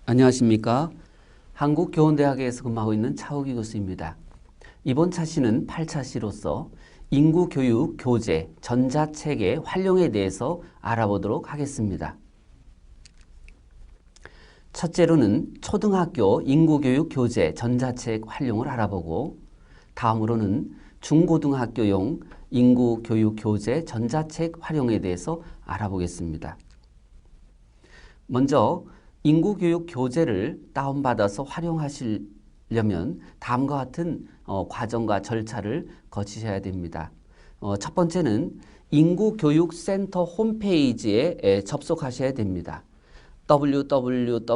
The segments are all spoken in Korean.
안녕하십니까. 한국교원대학에서 근무하고 있는 차우기 교수입니다. 이번 차시는 8차시로서 인구교육 교재 전자책의 활용에 대해서 알아보도록 하겠습니다. 첫째로는 초등학교 인구교육 교재 전자책 활용을 알아보고, 다음으로는 중고등학교용 인구교육 교재 전자책 활용에 대해서 알아보겠습니다. 먼저 인구교육 교재를 다운받아서 활용하시려면 다음과 같은 과정과 절차를 거치셔야 됩니다. 첫 번째는 인구교육센터 홈페이지에 접속하셔야 됩니다. www.cpe.re.kr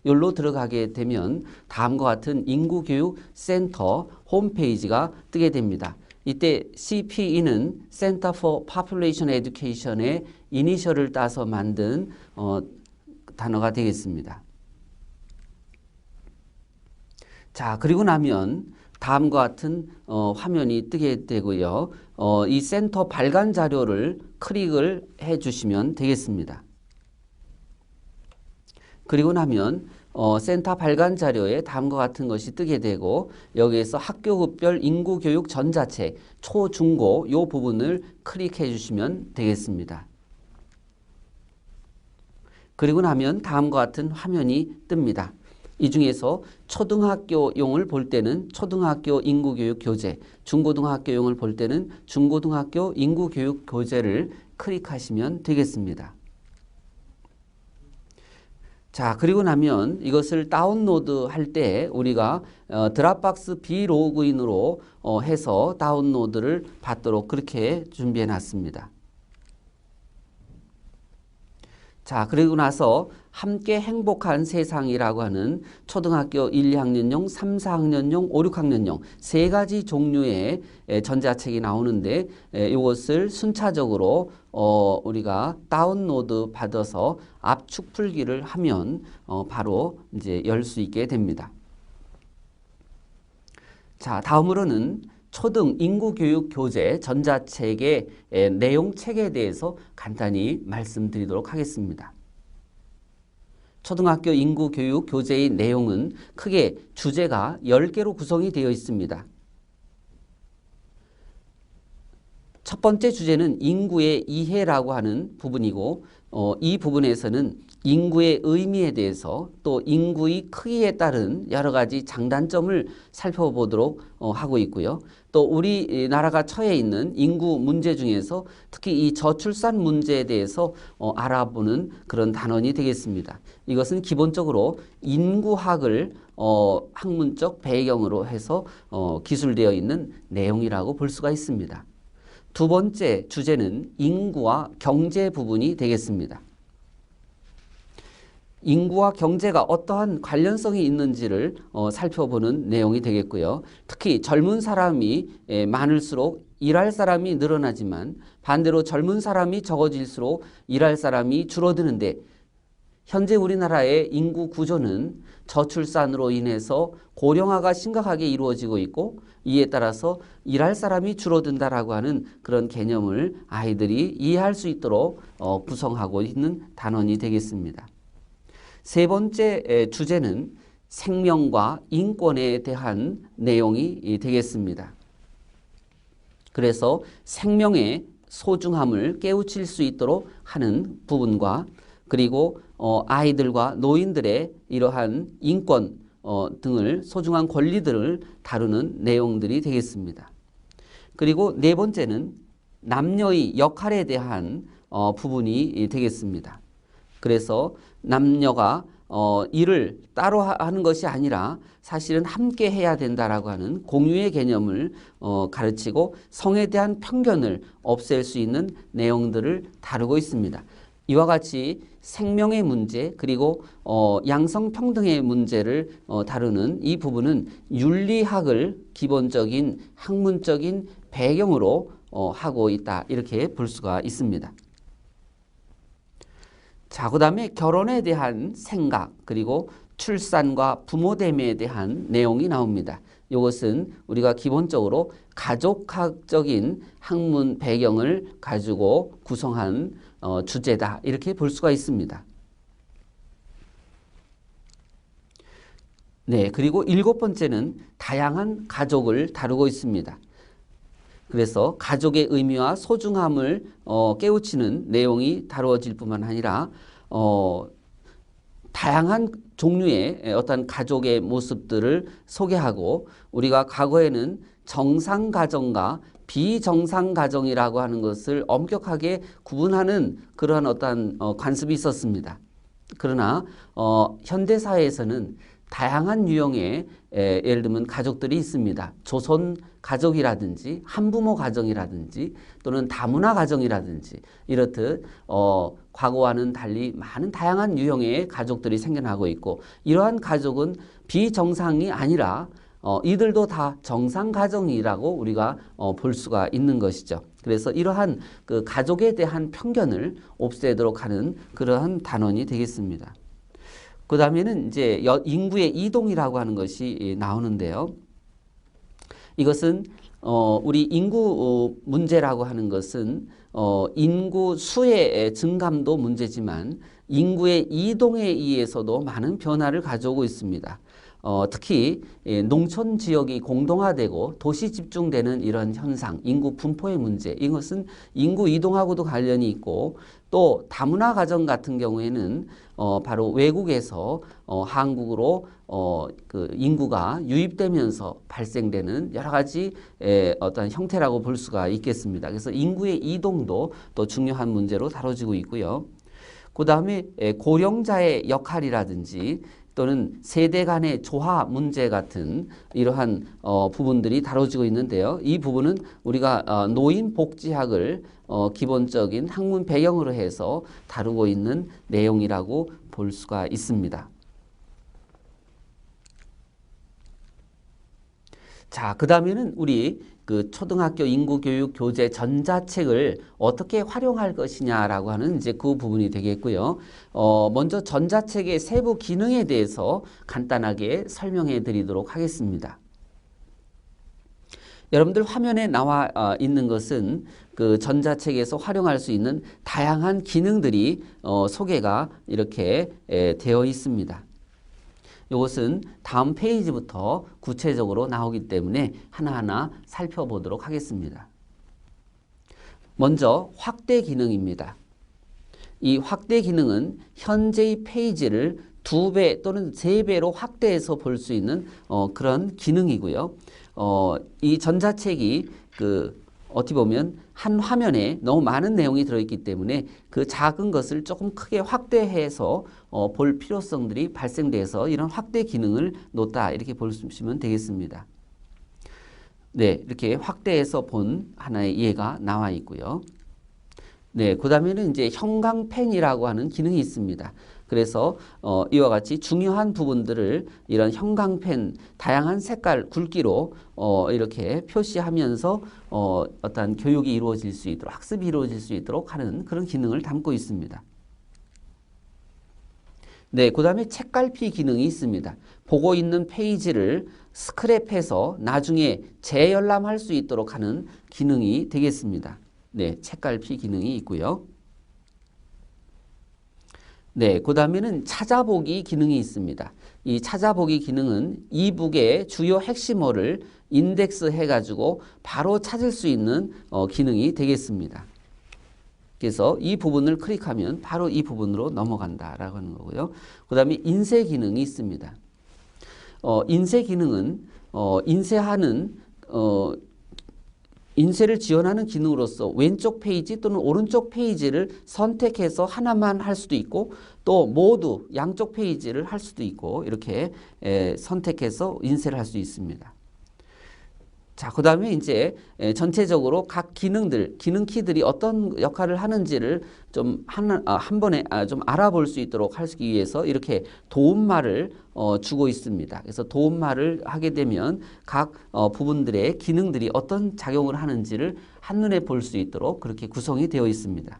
여기로 들어가게 되면 다음과 같은 인구교육센터 홈페이지가 뜨게 됩니다. 이때 CPE는 Center for Population Education의 이니셜을 따서 만든 단어가 되겠습니다. 자, 그리고 나면 다음과 같은 화면이 뜨게 되고요. 이 센터 발간 자료를 클릭을 해 주시면 되겠습니다. 그리고 나면 센터 발간 자료에 다음과 같은 것이 뜨게 되고, 여기에서 학교급별 인구교육 전자책 초, 중고 이 부분을 클릭해 주시면 되겠습니다. 그리고 나면 다음과 같은 화면이 뜹니다. 이 중에서 초등학교용을 볼 때는 초등학교 인구교육 교재, 중고등학교용을 볼 때는 중고등학교 인구교육 교재를 클릭하시면 되겠습니다. 자, 그리고 나면 이것을 다운로드 할 때 우리가 드랍박스 비로그인으로 해서 다운로드를 받도록 그렇게 준비해 놨습니다. 자, 그리고 나서 함께 행복한 세상이라고 하는 초등학교 1, 2학년용, 3, 4학년용, 5, 6학년용 세 가지 종류의 전자책이 나오는데, 이것을 순차적으로 우리가 다운로드 받아서 압축 풀기를 하면 바로 이제 열 수 있게 됩니다. 자, 다음으로는 초등 인구교육 교재 전자책의 내용 책에 대해서 간단히 말씀드리도록 하겠습니다. 초등학교 인구교육 교재의 내용은 크게 주제가 10개로 구성이 되어 있습니다. 첫 번째 주제는 인구의 이해라고 하는 부분이고, 이 부분에서는 인구의 의미에 대해서 또 인구의 크기에 따른 여러 가지 장단점을 살펴보도록 하고 있고요. 또 우리나라가 처해 있는 인구 문제 중에서 특히 이 저출산 문제에 대해서 알아보는 그런 단원이 되겠습니다. 이것은 기본적으로 인구학을 학문적 배경으로 해서 기술되어 있는 내용이라고 볼 수가 있습니다. 두 번째 주제는 인구와 경제 부분이 되겠습니다. 인구와 경제가 어떠한 관련성이 있는지를 살펴보는 내용이 되겠고요. 특히 젊은 사람이 많을수록 일할 사람이 늘어나지만 반대로 젊은 사람이 적어질수록 일할 사람이 줄어드는데, 현재 우리나라의 인구 구조는 저출산으로 인해서 고령화가 심각하게 이루어지고 있고, 이에 따라서 일할 사람이 줄어든다라고 하는 그런 개념을 아이들이 이해할 수 있도록 구성하고 있는 단원이 되겠습니다. 세 번째 주제는 생명과 인권에 대한 내용이 되겠습니다. 그래서 생명의 소중함을 깨우칠 수 있도록 하는 부분과, 그리고 아이들과 노인들의 이러한 인권 등을 소중한 권리들을 다루는 내용들이 되겠습니다. 그리고 네 번째는 남녀의 역할에 대한 부분이 되겠습니다. 그래서 남녀가 일을 따로 하는 것이 아니라 사실은 함께 해야 된다라고 하는 공유의 개념을 가르치고 성에 대한 편견을 없앨 수 있는 내용들을 다루고 있습니다. 이와 같이 생명의 문제, 그리고 양성평등의 문제를 다루는 이 부분은 윤리학을 기본적인 학문적인 배경으로 하고 있다, 이렇게 볼 수가 있습니다. 자, 그 다음에 결혼에 대한 생각, 그리고 출산과 부모됨에 대한 내용이 나옵니다. 이것은 우리가 기본적으로 가족학적인 학문 배경을 가지고 구성한 주제다, 이렇게 볼 수가 있습니다. 네, 그리고 일곱 번째는 다양한 가족을 다루고 있습니다. 그래서 가족의 의미와 소중함을 깨우치는 내용이 다루어질 뿐만 아니라 다양한 종류의 어떤 가족의 모습들을 소개하고 우리가 과거에는 정상 가정과 비정상 가정이라고 하는 것을 엄격하게 구분하는 그러한 어떤 관습이 있었습니다. 그러나 현대 사회에서는 다양한 유형의 예를 들면 가족들이 있습니다. 조선 가족이라든지 한부모 가정이라든지 또는 다문화 가정이라든지 이렇듯 과거와는 달리 많은 다양한 유형의 가족들이 생겨나고 있고 이러한 가족은 비정상이 아니라 이들도 다 정상 가정이라고 우리가 볼 수가 있는 것이죠. 그래서 이러한 그 가족에 대한 편견을 없애도록 하는 그러한 단원이 되겠습니다. 그 다음에는 이제 인구의 이동이라고 하는 것이 나오는데요. 이것은 우리 인구 문제라고 하는 것은 인구 수의 증감도 문제지만 인구의 이동에 의해서도 많은 변화를 가져오고 있습니다. 특히 농촌 지역이 공동화되고 도시 집중되는 이런 현상, 인구 분포의 문제, 이것은 인구 이동하고도 관련이 있고 또 다문화 가정 같은 경우에는 바로 외국에서 한국으로 그 인구가 유입되면서 발생되는 여러 가지 어떤 형태라고 볼 수가 있겠습니다. 그래서 인구의 이동도 또 중요한 문제로 다뤄지고 있고요. 그 다음에 고령자의 역할이라든지 또는 세대 간의 조화 문제 같은 이러한 부분들이 다뤄지고 있는데요. 이 부분은 우리가 노인 복지학을 기본적인 학문 배경으로 해서 다루고 있는 내용이라고 볼 수가 있습니다. 자, 그 다음에는 우리 그 초등학교 인구교육 교재 전자책을 어떻게 활용할 것이냐라고 하는 이제 그 부분이 되겠고요. 먼저 전자책의 세부 기능에 대해서 간단하게 설명해 드리도록 하겠습니다. 여러분들 화면에 나와 있는 것은 그 전자책에서 활용할 수 있는 다양한 기능들이 소개가 이렇게 되어 있습니다. 이것은 다음 페이지부터 구체적으로 나오기 때문에 하나하나 살펴보도록 하겠습니다. 먼저 확대 기능입니다. 이 확대 기능은 현재의 페이지를 2배 또는 3배로 확대해서 볼 수 있는 그런 기능이고요. 이 전자책이 어떻게 보면 한 화면에 너무 많은 내용이 들어있기 때문에 그 작은 것을 조금 크게 확대해서 볼 필요성들이 발생돼서 이런 확대 기능을 놓다 이렇게 보시면 되겠습니다. 네, 이렇게 확대해서 본 하나의 예가 나와 있고요. 네, 그 다음에는 이제 형광펜이라고 하는 기능이 있습니다. 그래서 이와 같이 중요한 부분들을 이런 형광펜 다양한 색깔 굵기로 이렇게 표시하면서 어떤 교육이 이루어질 수 있도록 학습이 이루어질 수 있도록 하는 그런 기능을 담고 있습니다. 네, 그 다음에 책갈피 기능이 있습니다. 보고 있는 페이지를 스크랩해서 나중에 재열람할 수 있도록 하는 기능이 되겠습니다. 네, 책갈피 기능이 있고요. 네, 그 다음에는 찾아보기 기능이 있습니다. 이 찾아보기 기능은 이북의 주요 핵심어를 인덱스 해가지고 바로 찾을 수 있는 기능이 되겠습니다. 그래서 이 부분을 클릭하면 바로 이 부분으로 넘어간다라고 하는 거고요. 그 다음에 인쇄 기능이 있습니다. 인쇄 기능은 인쇄를 지원하는 기능으로서 왼쪽 페이지 또는 오른쪽 페이지를 선택해서 하나만 할 수도 있고 또 모두 양쪽 페이지를 할 수도 있고 이렇게 선택해서 인쇄를 할 수 있습니다. 자, 그 다음에 이제 전체적으로 각 기능들, 기능 키들이 어떤 역할을 하는지를 좀 한 번에 좀 알아볼 수 있도록 하기 위해서 이렇게 도움말을 주고 있습니다. 그래서 도움말을 하게 되면 각 부분들의 기능들이 어떤 작용을 하는지를 한눈에 볼 수 있도록 그렇게 구성이 되어 있습니다.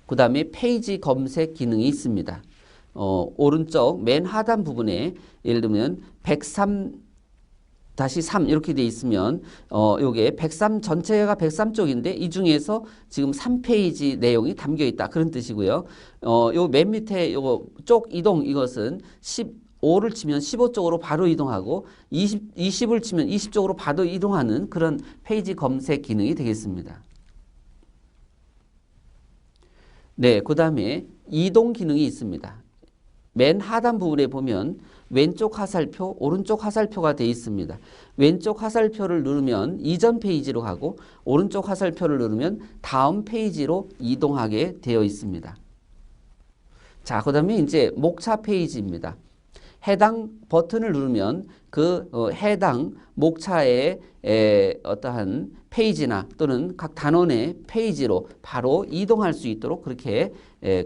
그 다음에 페이지 검색 기능이 있습니다. 오른쪽 맨 하단 부분에 예를 들면 다시 3 이렇게 돼 있으면 요게 103 전체가 103쪽인데 이 중에서 지금 3페이지 내용이 담겨 있다 그런 뜻이고요. 요 맨 밑에 요거 쪽 이동 이것은 15를 치면 15쪽으로 바로 이동하고 20을 치면 20쪽으로 바로 이동하는 그런 페이지 검색 기능이 되겠습니다. 네, 그다음에 이동 기능이 있습니다. 맨 하단 부분에 보면 왼쪽 화살표, 오른쪽 화살표가 되어 있습니다. 왼쪽 화살표를 누르면 이전 페이지로 가고 오른쪽 화살표를 누르면 다음 페이지로 이동하게 되어 있습니다. 자, 그다음에 이제 목차 페이지입니다. 해당 버튼을 누르면 그 해당 목차의 어떠한 페이지나 또는 각 단원의 페이지로 바로 이동할 수 있도록 그렇게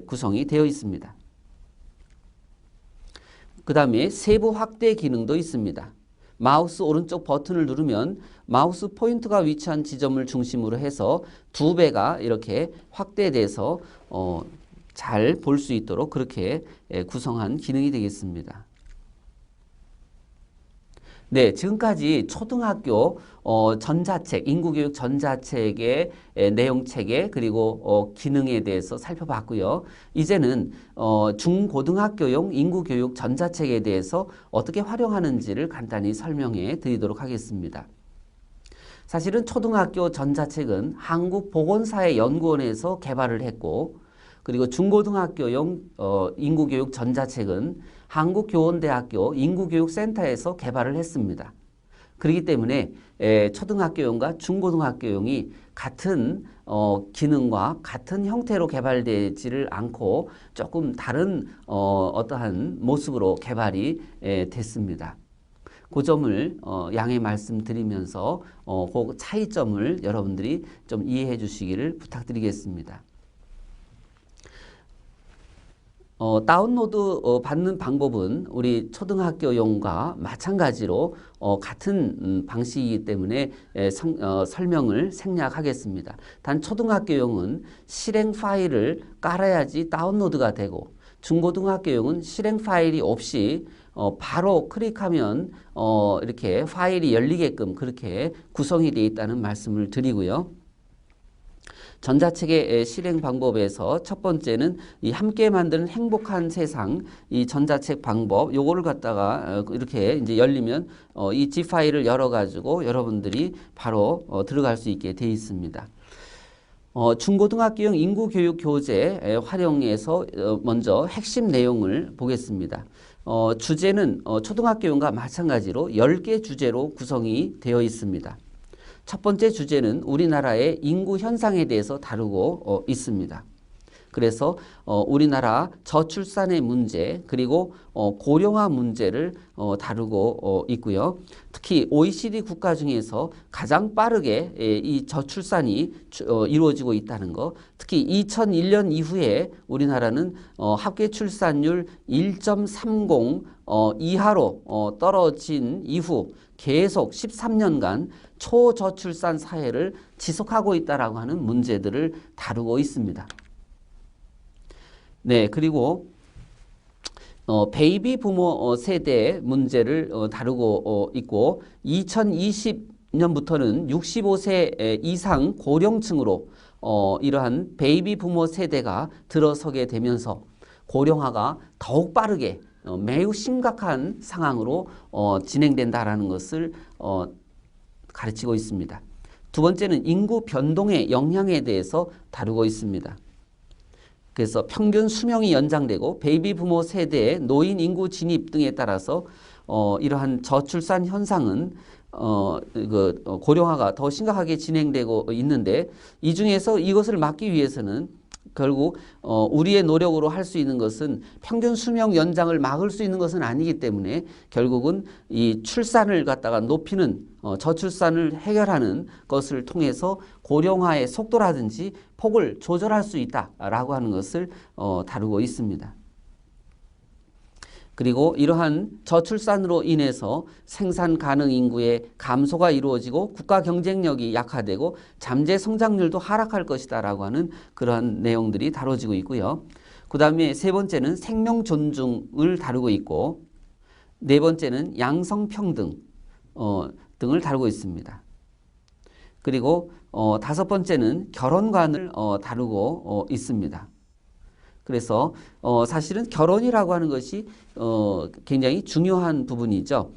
구성이 되어 있습니다. 그 다음에 세부 확대 기능도 있습니다. 마우스 오른쪽 버튼을 누르면 마우스 포인트가 위치한 지점을 중심으로 해서 2배가 이렇게 확대돼서 잘 볼 수 있도록 그렇게 구성한 기능이 되겠습니다. 네, 지금까지 초등학교 전자책, 인구교육 전자책의 내용체계 그리고 기능에 대해서 살펴봤고요. 이제는 중고등학교용 인구교육 전자책에 대해서 어떻게 활용하는지를 간단히 설명해 드리도록 하겠습니다. 사실은 초등학교 전자책은 한국보건사회연구원에서 개발을 했고 그리고 중고등학교용 인구교육 전자책은 한국교원대학교 인구교육센터에서 개발을 했습니다. 그렇기 때문에 초등학교용과 중고등학교용이 같은 기능과 같은 형태로 개발되지를 않고 조금 다른 어떠한 모습으로 개발이 됐습니다. 그 점을 양해 말씀드리면서 그 차이점을 여러분들이 좀 이해해 주시기를 부탁드리겠습니다. 다운로드 받는 방법은 우리 초등학교용과 마찬가지로 같은 방식이기 때문에 설명을 생략하겠습니다. 단 초등학교용은 실행 파일을 깔아야지 다운로드가 되고 중고등학교용은 실행 파일이 없이 바로 클릭하면 이렇게 파일이 열리게끔 그렇게 구성이 되어 있다는 말씀을 드리고요. 전자책의 실행 방법에서 첫 번째는 이 함께 만드는 행복한 세상 이 전자책 방법 요거를 갖다가 이렇게 이제 열리면 이 zip 파일을 열어 가지고 여러분들이 바로 들어갈 수 있게 되어 있습니다. 중고등학교용 인구교육 교재 활용해서 먼저 핵심 내용을 보겠습니다. 주제는 초등학교용과 마찬가지로 10개 주제로 구성이 되어 있습니다. 첫 번째 주제는 우리나라의 인구 현상에 대해서 다루고 있습니다. 그래서 우리나라 저출산의 문제 그리고 고령화 문제를 다루고 있고요. 특히 OECD 국가 중에서 가장 빠르게 이 저출산이 이루어지고 있다는 것, 특히 2001년 이후에 우리나라는 합계 출산율 1.30 이하로 떨어진 이후 계속 13년간 초저출산 사회를 지속하고 있다라고 하는 문제들을 다루고 있습니다. 네, 그리고 베이비 부모 세대 문제를 다루고 있고 2020년부터는 65세 이상 고령층으로 이러한 베이비 부모 세대가 들어서게 되면서 고령화가 더욱 빠르게 매우 심각한 상황으로 진행된다라는 것을 가르치고 있습니다. 두 번째는 인구 변동의 영향에 대해서 다루고 있습니다. 그래서 평균 수명이 연장되고 베이비 부모 세대의 노인 인구 진입 등에 따라서 이러한 저출산 현상은 고령화가 더 심각하게 진행되고 있는데 이 중에서 이것을 막기 위해서는 결국 우리의 노력으로 할 수 있는 것은 평균 수명 연장을 막을 수 있는 것은 아니기 때문에 결국은 이 출산을 갖다가 높이는 저출산을 해결하는 것을 통해서 고령화의 속도라든지 폭을 조절할 수 있다라고 하는 것을 다루고 있습니다. 그리고 이러한 저출산으로 인해서 생산 가능 인구의 감소가 이루어지고 국가 경쟁력이 약화되고 잠재 성장률도 하락할 것이다라고 하는 그러한 내용들이 다뤄지고 있고요. 그 다음에 세 번째는 생명 존중을 다루고 있고 네 번째는 양성평등, 등을 다루고 있습니다. 그리고 다섯 번째는 결혼관을 다루고 있습니다. 그래서 사실은 결혼이라고 하는 것이 굉장히 중요한 부분이죠.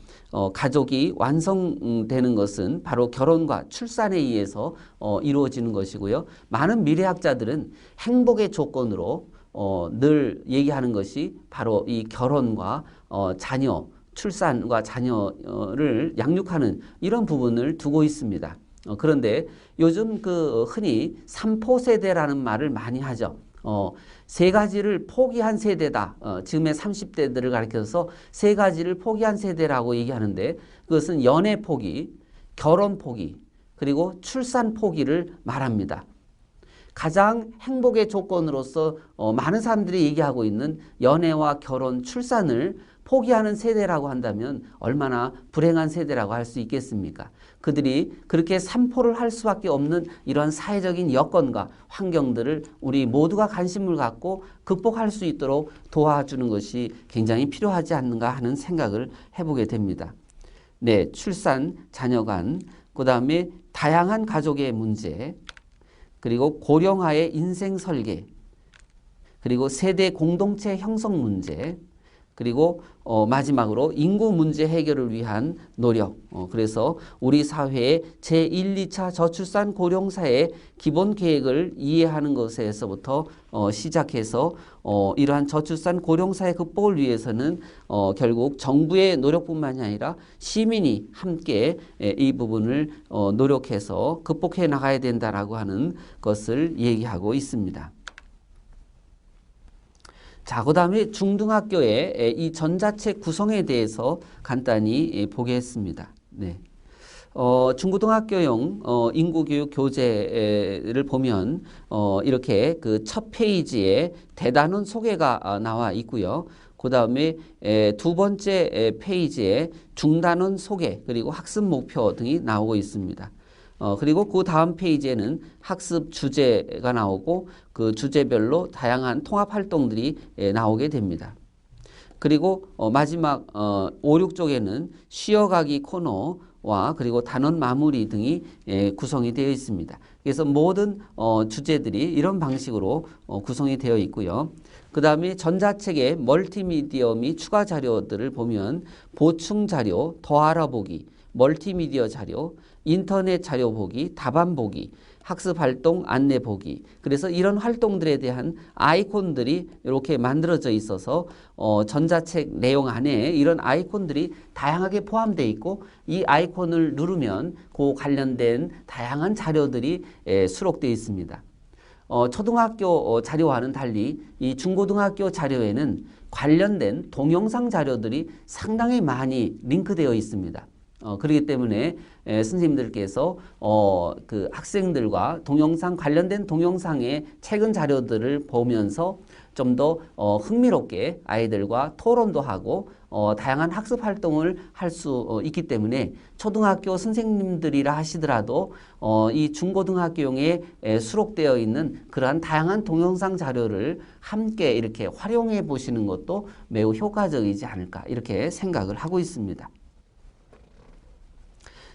가족이 완성되는 것은 바로 결혼과 출산에 의해서 이루어지는 것이고요. 많은 미래학자들은 행복의 조건으로 늘 얘기하는 것이 바로 이 결혼과 자녀, 출산과 자녀를 양육하는 이런 부분을 두고 있습니다. 그런데 요즘 흔히 3포 세대라는 말을 많이 하죠. 세 가지를 포기한 세대다. 지금의 30대들을 가리켜서 세 가지를 포기한 세대라고 얘기하는데 그것은 연애 포기, 결혼 포기, 그리고 출산 포기를 말합니다. 가장 행복의 조건으로서 많은 사람들이 얘기하고 있는 연애와 결혼, 출산을 포기하는 세대라고 한다면 얼마나 불행한 세대라고 할 수 있겠습니까? 그들이 그렇게 산포를 할 수밖에 없는 이러한 사회적인 여건과 환경들을 우리 모두가 관심을 갖고 극복할 수 있도록 도와주는 것이 굉장히 필요하지 않는가 하는 생각을 해보게 됩니다. 네, 출산, 자녀관, 그 다음에 다양한 가족의 문제, 그리고 고령화의 인생 설계, 그리고 세대 공동체 형성 문제, 그리고 마지막으로 인구 문제 해결을 위한 노력. 그래서 우리 사회의 제1, 2차 저출산 고령사의 기본 계획을 이해하는 것에서부터 시작해서 이러한 저출산 고령사의 극복을 위해서는 결국 정부의 노력뿐만이 아니라 시민이 함께 이 부분을 노력해서 극복해 나가야 된다라고 하는 것을 얘기하고 있습니다. 자, 그 다음에 중등학교의 이 전자책 구성에 대해서 간단히 보겠습니다. 네. 중고등학교용 인구교육 교재를 보면 이렇게 그 첫 페이지에 대단원 소개가 나와 있고요. 그 다음에 두 번째 페이지에 중단원 소개 그리고 학습 목표 등이 나오고 있습니다. 그리고 그 다음 페이지에는 학습 주제가 나오고 그 주제별로 다양한 통합 활동들이 나오게 됩니다. 그리고 마지막 5, 6쪽에는 쉬어가기 코너와 그리고 단원 마무리 등이 구성이 되어 있습니다. 그래서 모든 주제들이 이런 방식으로 구성이 되어 있고요. 그 다음에 전자책의 멀티미디어 및 추가 자료들을 보면 보충 자료, 더 알아보기, 멀티미디어 자료, 인터넷 자료 보기, 답안 보기, 학습 활동 안내 보기. 그래서 이런 활동들에 대한 아이콘들이 이렇게 만들어져 있어서 전자책 내용 안에 이런 아이콘들이 다양하게 포함되어 있고 이 아이콘을 누르면 그 관련된 다양한 자료들이 수록되어 있습니다. 초등학교 자료와는 달리 이 중고등학교 자료에는 관련된 동영상 자료들이 상당히 많이 링크되어 있습니다. 그렇기 때문에 선생님들께서 그 학생들과 동영상 관련된 동영상의 최근 자료들을 보면서 좀 더 흥미롭게 아이들과 토론도 하고 다양한 학습 활동을 할 수 있기 때문에 초등학교 선생님들이라 하시더라도 이 중고등학교용에 수록되어 있는 그러한 다양한 동영상 자료를 함께 이렇게 활용해 보시는 것도 매우 효과적이지 않을까 이렇게 생각을 하고 있습니다.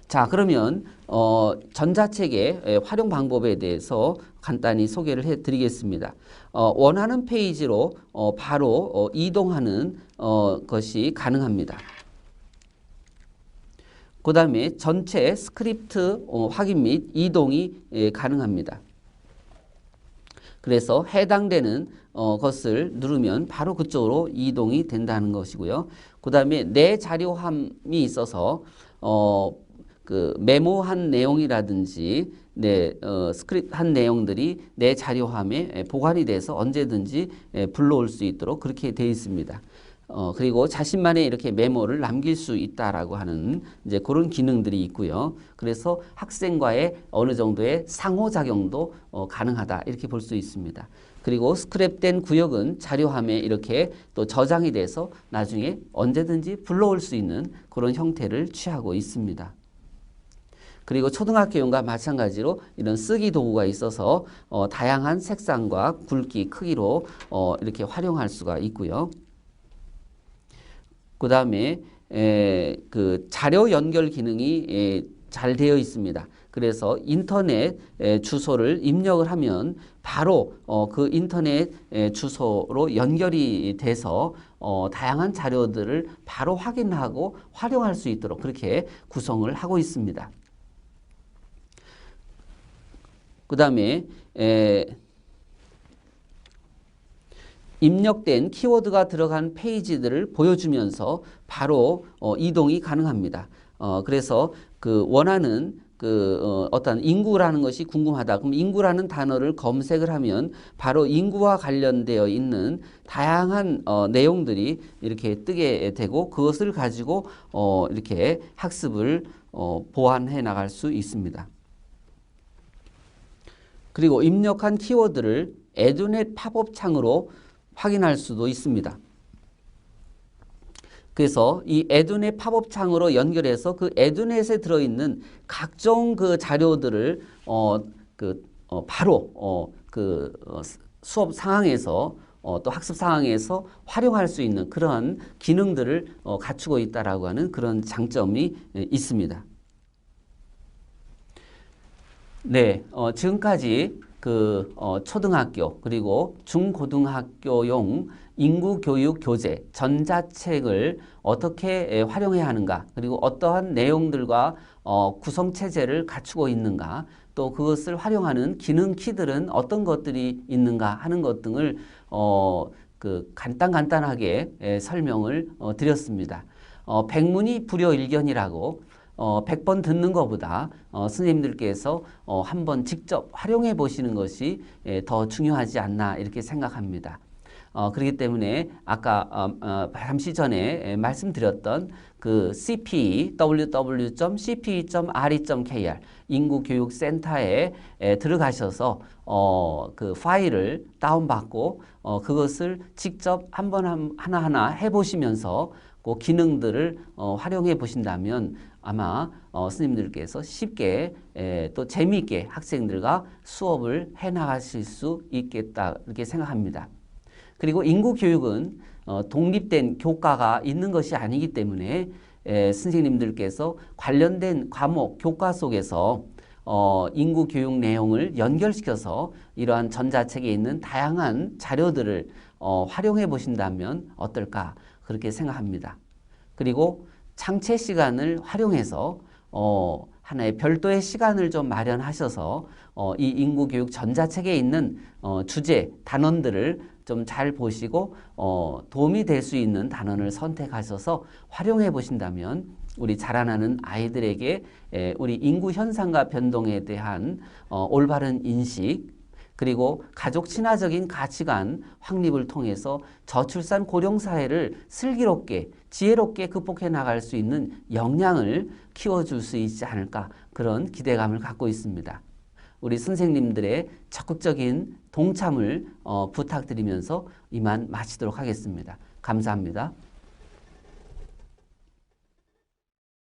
자, 그러면 전자책의 활용 방법에 대해서 간단히 소개를 해드리겠습니다. 원하는 페이지로 바로 이동하는 것이 가능합니다. 그 다음에 전체 스크립트 확인 및 이동이 가능합니다. 그래서 해당되는 것을 누르면 바로 그쪽으로 이동이 된다는 것이고요. 그 다음에 내 자료함이 있어서 그 메모한 내용이라든지 스크립트한 내용들이 내 자료함에 보관이 돼서 언제든지 불러올 수 있도록 그렇게 되어 있습니다. 그리고 자신만의 이렇게 메모를 남길 수 있다라고 하는 이제 그런 기능들이 있고요. 그래서 학생과의 어느 정도의 상호작용도 가능하다 이렇게 볼 수 있습니다. 그리고 스크랩된 구역은 자료함에 이렇게 또 저장이 돼서 나중에 언제든지 불러올 수 있는 그런 형태를 취하고 있습니다. 그리고 초등학교용과 마찬가지로 이런 쓰기 도구가 있어서 다양한 색상과 굵기, 크기로 이렇게 활용할 수가 있고요. 그 다음에 그 자료 연결 기능이 잘 되어 있습니다. 그래서 인터넷 주소를 입력을 하면 바로 그 인터넷 주소로 연결이 돼서 다양한 자료들을 바로 확인하고 활용할 수 있도록 그렇게 구성을 하고 있습니다. 그 다음에 입력된 키워드가 들어간 페이지들을 보여주면서 바로 이동이 가능합니다. 그래서 그 원하는 어떤 인구라는 것이 궁금하다. 그럼 인구라는 단어를 검색을 하면 바로 인구와 관련되어 있는 다양한 내용들이 이렇게 뜨게 되고 그것을 가지고 이렇게 학습을 보완해 나갈 수 있습니다. 그리고 입력한 키워드를 에듀넷 팝업 창으로 확인할 수도 있습니다. 그래서 이 에듀넷 팝업 창으로 연결해서 그 에듀넷에 들어있는 각종 그 자료들을 바로 수업 상황에서 또 학습 상황에서 활용할 수 있는 그러한 기능들을 갖추고 있다라고 하는 그런 장점이 있습니다. 네, 지금까지 초등학교 그리고 중고등학교용 인구교육 교재, 전자책을 어떻게 활용해야 하는가, 그리고 어떠한 내용들과 구성체제를 갖추고 있는가, 또 그것을 활용하는 기능 키들은 어떤 것들이 있는가 하는 것 등을 간단하게 설명을 드렸습니다. 백문이 불여일견이라고 100번 듣는 것보다 선생님들께서 한번 직접 활용해 보시는 것이 더 중요하지 않나 이렇게 생각합니다. 그렇기 때문에 아까 잠시 전에 말씀드렸던 그 CPE, www.cpe.re.kr 인구교육센터에 들어가셔서 그 파일을 다운받고 그것을 직접 한번 하나하나 해보시면서 그 기능들을 활용해 보신다면 아마 스님들께서 쉽게 또 재미있게 학생들과 수업을 해나가실 수 있겠다 이렇게 생각합니다. 그리고 인구교육은 독립된 교과가 있는 것이 아니기 때문에 선생님들께서 관련된 과목, 교과 속에서 인구교육 내용을 연결시켜서 이러한 전자책에 있는 다양한 자료들을 활용해 보신다면 어떨까 그렇게 생각합니다. 그리고 창체 시간을 활용해서 하나의 별도의 시간을 좀 마련하셔서 이 인구교육 전자책에 있는 주제, 단원들을 좀 잘 보시고 도움이 될 수 있는 단원을 선택하셔서 활용해 보신다면 우리 자라나는 아이들에게 우리 인구 현상과 변동에 대한 올바른 인식, 그리고 가족 친화적인 가치관 확립을 통해서 저출산 고령 사회를 슬기롭게 지혜롭게 극복해 나갈 수 있는 역량을 키워줄 수 있지 않을까 그런 기대감을 갖고 있습니다. 우리 선생님들의 적극적인 동참을 부탁드리면서 이만 마치도록 하겠습니다. 감사합니다.